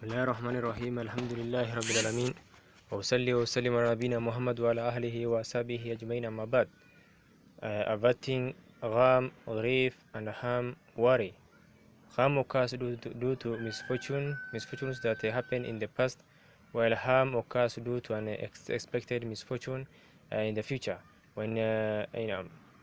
بسم الله الرحمن الرحيم. الحمد لله رب العالمين، وأصلي وسلم على نبينا محمد وعلى أهله وأصحابه أجمعين. أما بعد, averting ghamm, grief, and harm, worry. Ghamm occurs due to misfortunes that happen in the past, while harm occurs due to an expected misfortune in the future.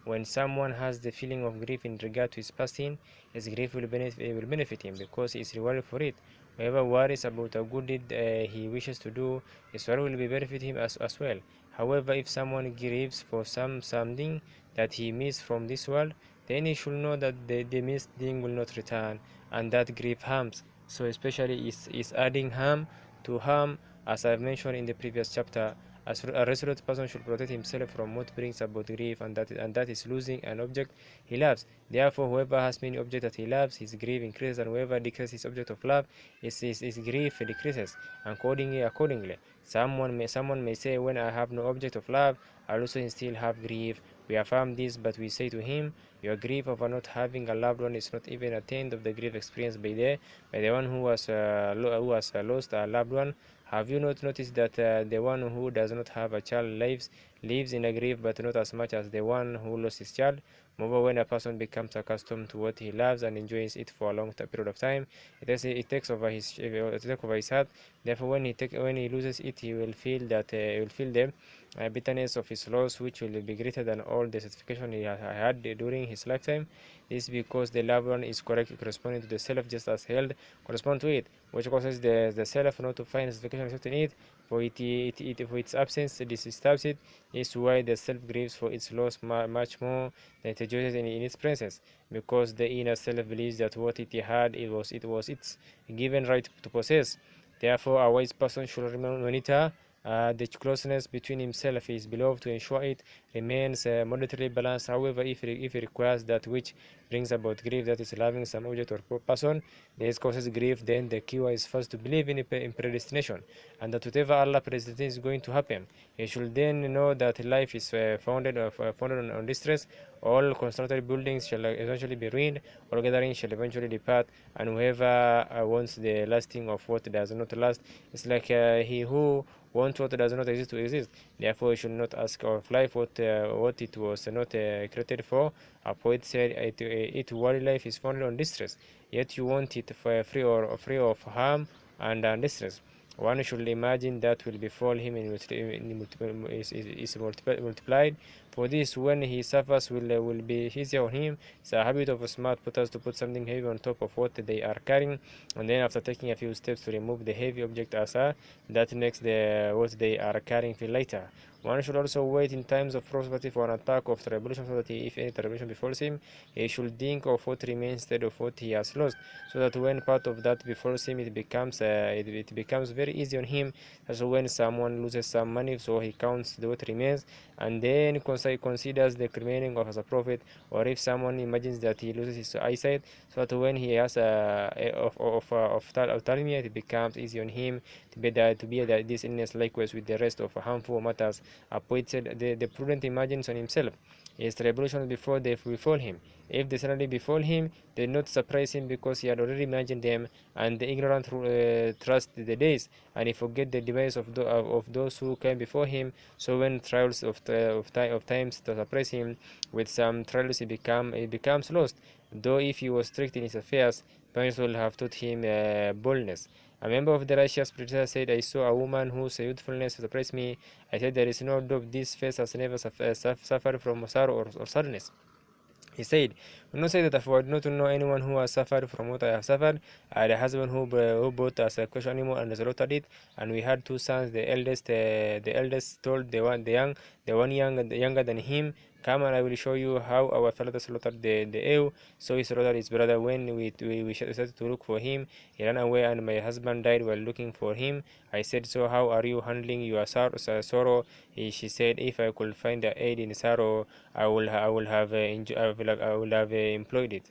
When someone has the feeling of grief in regard to his past sin, his grief will benefit him because he is rewarded for it. Whoever worries about a good deed he wishes to do, his worry will benefit him as well. However, if someone grieves for something that he missed from this world, then he should know that the missed thing will not return, and that grief harms. So especially is adding harm to harm, as I've mentioned in the previous chapter. As a resolute person should protect himself from what brings about grief, and that is losing an object he loves. Therefore, whoever has many objects that he loves, his grief increases, and whoever decreases his object of love, his grief decreases. Accordingly, someone may say, when I have no object of love, I also still have grief. We affirm this, but we say to him, your grief over not having a loved one is not even a tenth of the grief experienced by the one who has lost a loved one. Have you not noticed that the one who does not have a child lives in a grief, but not as much as the one who lost his child? Moreover, when a person becomes accustomed to what he loves and enjoys it for a long period of time, it takes over his heart. Therefore, when he loses it, he will feel the bitterness of his loss, which will be greater than all the satisfaction he had during his lifetime. This is because the loved one is corresponding to the self, just as held correspond to it, which causes the self not to find satisfaction except in it. For its absence disturbs it. This is why the self grieves for its loss much more than it rejoices in its presence, because the inner self believes that what it had it was its given right to possess. Therefore, a wise person should monitor the closeness between himself and his beloved to ensure it remains moderately balanced. However, if it requires that which brings about grief, that is loving some object or person, this causes grief, then the cure is first to believe in predestination, and that whatever Allah predestines is going to happen. He should then know that life is founded on distress. All constructed buildings shall eventually be ruined, all gatherings shall eventually depart, and whoever wants the lasting of what does not last is like he who wants what does not exist to exist. Therefore, you should not ask of life what it was not created for. A poet said, "It worldly life is founded on distress, yet you want it for free of harm and distress." One should imagine that will befall him is multiplied. For this, when he suffers, will be easier on him. It's a habit of smart putters to put something heavy on top of what they are carrying, and then after taking a few steps to remove the heavy object that makes what they are carrying feel lighter. One should also wait in times of prosperity for an attack of tribulation, so that if any tribulation befalls him, he should think of what remains instead of what he has lost, so that when part of that befalls him, it becomes very easy on him. As when someone loses some money, so he counts what remains and then considers the remaining as a profit. Or if someone imagines that he loses his eyesight, so that when he has ophthalmia, it becomes easy on him to bear this illness. Likewise with the rest of harmful matters. A poet said, the prudent imagines on himself his tribulations before they befall him. If they suddenly befall him, they do not surprise him, because he had already imagined them, and the ignorant trust the days, and he forget the device of those who came before him. So when trials of times to surprise him with some trials, he becomes lost. Though if he was strict in his affairs, parents will have taught him boldness. A member of the righteous predecessor said, I saw a woman whose youthfulness surprised me. I said, there is no doubt this face has never suffered from sorrow or sadness. He said, do not say that, for I do not know anyone who has suffered from what I have suffered. I had a husband who bought us a question animal and slaughtered it, and we had two sons. The eldest told the one younger than him, come and I will show you how our father slaughtered the ewe. So he slaughtered his brother. When we started to look for him, he ran away, and my husband died while looking for him. I said, so how are you handling your sorrow? She said, if I could find aid in sorrow, I would have employed it.